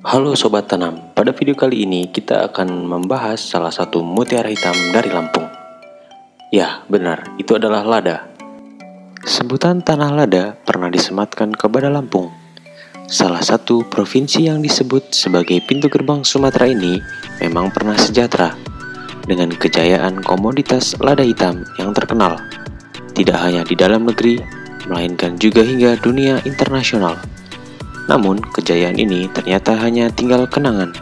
Halo Sobat Tanam, pada video kali ini kita akan membahas salah satu mutiara hitam dari Lampung. Ya, benar, itu adalah lada. Sebutan tanah lada pernah disematkan kepada Lampung. Salah satu provinsi yang disebut sebagai pintu gerbang Sumatera ini memang pernah sejahtera dengan kejayaan komoditas lada hitam yang terkenal, tidak hanya di dalam negeri, melainkan juga hingga dunia internasional. Namun, kejayaan ini ternyata hanya tinggal kenangan.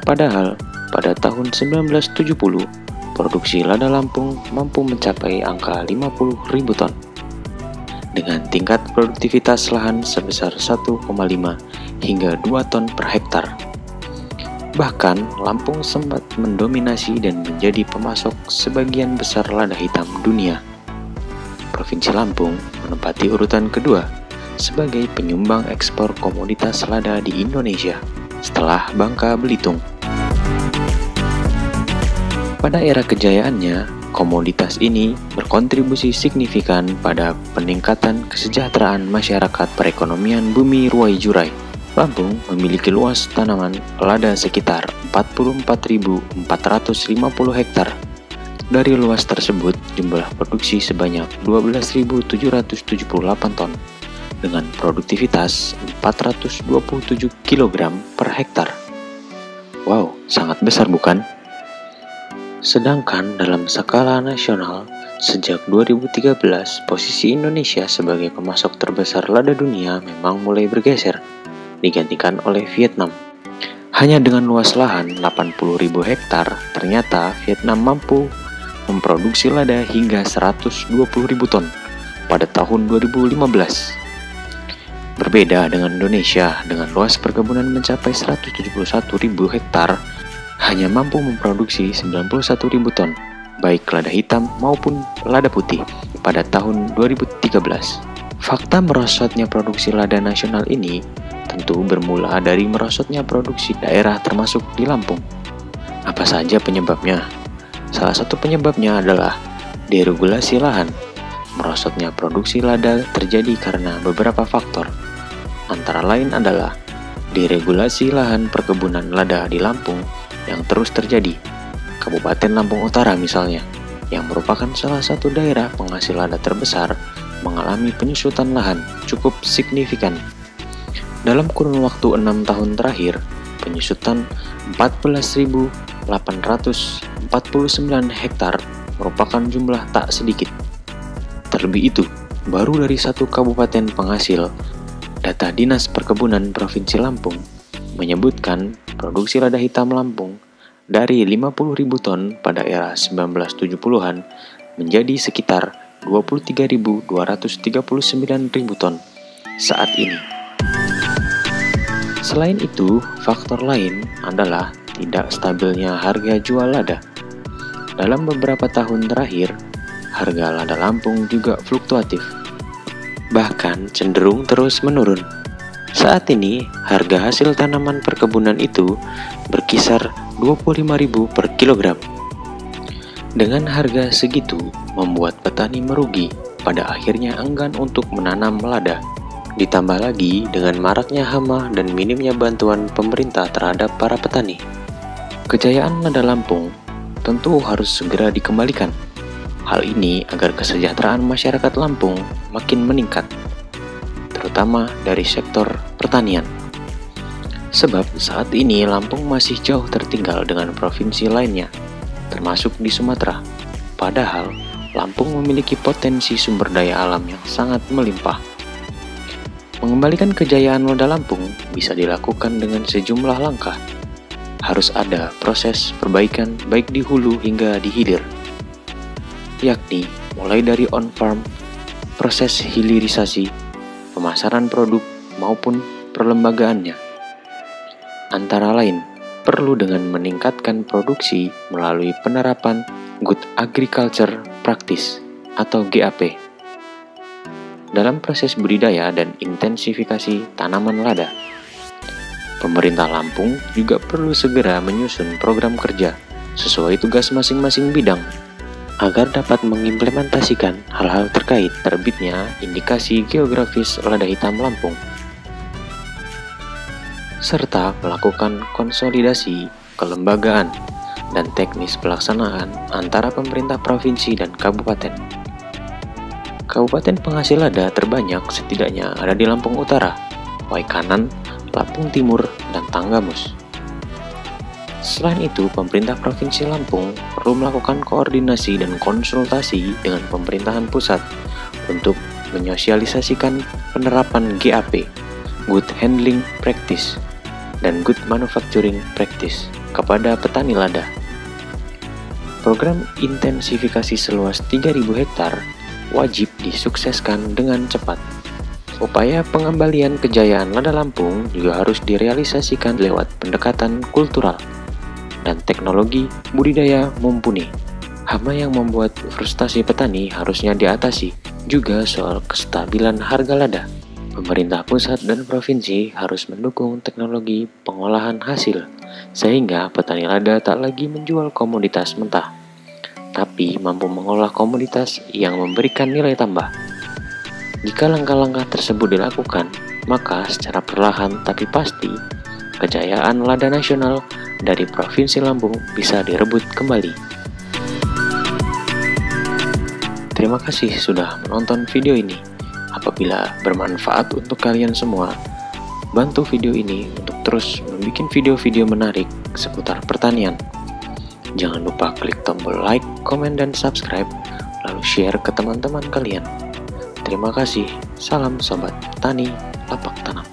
Padahal, pada tahun 1970, produksi lada Lampung mampu mencapai angka 50.000 ton. Dengan tingkat produktivitas lahan sebesar 1,5 hingga 2 ton per hektar. Bahkan, Lampung sempat mendominasi dan menjadi pemasok sebagian besar lada hitam dunia. Provinsi Lampung menempati urutan kedua sebagai penyumbang ekspor komoditas lada di Indonesia setelah Bangka Belitung. Pada era kejayaannya, komoditas ini berkontribusi signifikan pada peningkatan kesejahteraan masyarakat perekonomian bumi Ruai Jurai. Lampung memiliki luas tanaman lada sekitar 44.450 hektar. Dari luas tersebut, jumlah produksi sebanyak 12.778 ton. Dengan produktivitas 427 kg per hektar. Wow, sangat besar bukan? Sedangkan dalam skala nasional, sejak 2013, posisi Indonesia sebagai pemasok terbesar lada dunia memang mulai bergeser, digantikan oleh Vietnam. Hanya dengan luas lahan 80.000 hektar, ternyata Vietnam mampu memproduksi lada hingga 120.000 ton pada tahun 2015. Berbeda dengan Indonesia, dengan luas perkebunan mencapai 171.000 hektar, hanya mampu memproduksi 91.000 ton, baik lada hitam maupun lada putih pada tahun 2013. Fakta merosotnya produksi lada nasional ini tentu bermula dari merosotnya produksi daerah termasuk di Lampung. Apa saja penyebabnya? Salah satu penyebabnya adalah deregulasi lahan. Merosotnya produksi lada terjadi karena beberapa faktor. Antara lain adalah deregulasi lahan perkebunan lada di Lampung yang terus terjadi. Kabupaten Lampung Utara misalnya, yang merupakan salah satu daerah penghasil lada terbesar, mengalami penyusutan lahan cukup signifikan. Dalam kurun waktu 6 tahun terakhir, penyusutan 14.849 hektar merupakan jumlah tak sedikit. Terlebih itu, baru dari satu kabupaten penghasil, data Dinas Perkebunan Provinsi Lampung menyebutkan produksi lada hitam Lampung dari 50.000 ton pada era 1970-an menjadi sekitar 23.239.000 ton saat ini. Selain itu, faktor lain adalah tidak stabilnya harga jual lada. Dalam beberapa tahun terakhir, harga lada Lampung juga fluktuatif, bahkan cenderung terus menurun. Saat ini, harga hasil tanaman perkebunan itu berkisar 25.000 per kilogram. Dengan harga segitu, membuat petani merugi, pada akhirnya enggan untuk menanam lada. Ditambah lagi dengan maraknya hama dan minimnya bantuan pemerintah terhadap para petani. Kejayaan lada Lampung tentu harus segera dikembalikan. Hal ini agar kesejahteraan masyarakat Lampung makin meningkat, terutama dari sektor pertanian. Sebab saat ini Lampung masih jauh tertinggal dengan provinsi lainnya, termasuk di Sumatera. Padahal Lampung memiliki potensi sumber daya alam yang sangat melimpah. Mengembalikan kejayaan lada Lampung bisa dilakukan dengan sejumlah langkah. Harus ada proses perbaikan baik di hulu hingga di hilir, yakni mulai dari on-farm, proses hilirisasi, pemasaran produk, maupun perlembagaannya. Antara lain, perlu dengan meningkatkan produksi melalui penerapan Good Agriculture Practice atau GAP dalam proses budidaya dan intensifikasi tanaman lada. Pemerintah Lampung juga perlu segera menyusun program kerja sesuai tugas masing-masing bidang agar dapat mengimplementasikan hal-hal terkait terbitnya indikasi geografis lada hitam Lampung. serta melakukan konsolidasi kelembagaan dan teknis pelaksanaan antara pemerintah provinsi dan kabupaten. Kabupaten penghasil lada terbanyak setidaknya ada di Lampung Utara, Waikanan, Lampung Timur, dan Tanggamus. Selain itu, pemerintah Provinsi Lampung perlu melakukan koordinasi dan konsultasi dengan pemerintahan pusat untuk menyosialisasikan penerapan GAP, Good Handling Practice, dan Good Manufacturing Practice kepada petani lada. Program intensifikasi seluas 3.000 hektar wajib disukseskan dengan cepat. Upaya pengembalian kejayaan lada Lampung juga harus direalisasikan lewat pendekatan kultural dan teknologi budidaya mumpuni. Hama yang membuat frustasi petani harusnya diatasi. Juga soal kestabilan harga lada. Pemerintah pusat dan provinsi harus mendukung teknologi pengolahan hasil, sehingga petani lada tak lagi menjual komoditas mentah, tapi mampu mengolah komoditas yang memberikan nilai tambah. Jika langkah-langkah tersebut dilakukan, maka secara perlahan tapi pasti, kejayaan lada nasional dari Provinsi Lampung bisa direbut kembali. Terima kasih sudah menonton video ini. Apabila bermanfaat untuk kalian semua, bantu video ini untuk terus membuat video-video menarik seputar pertanian. Jangan lupa klik tombol like, komen, dan subscribe, lalu share ke teman-teman kalian. Terima kasih. Salam Sobat Tani Lapak Tanam.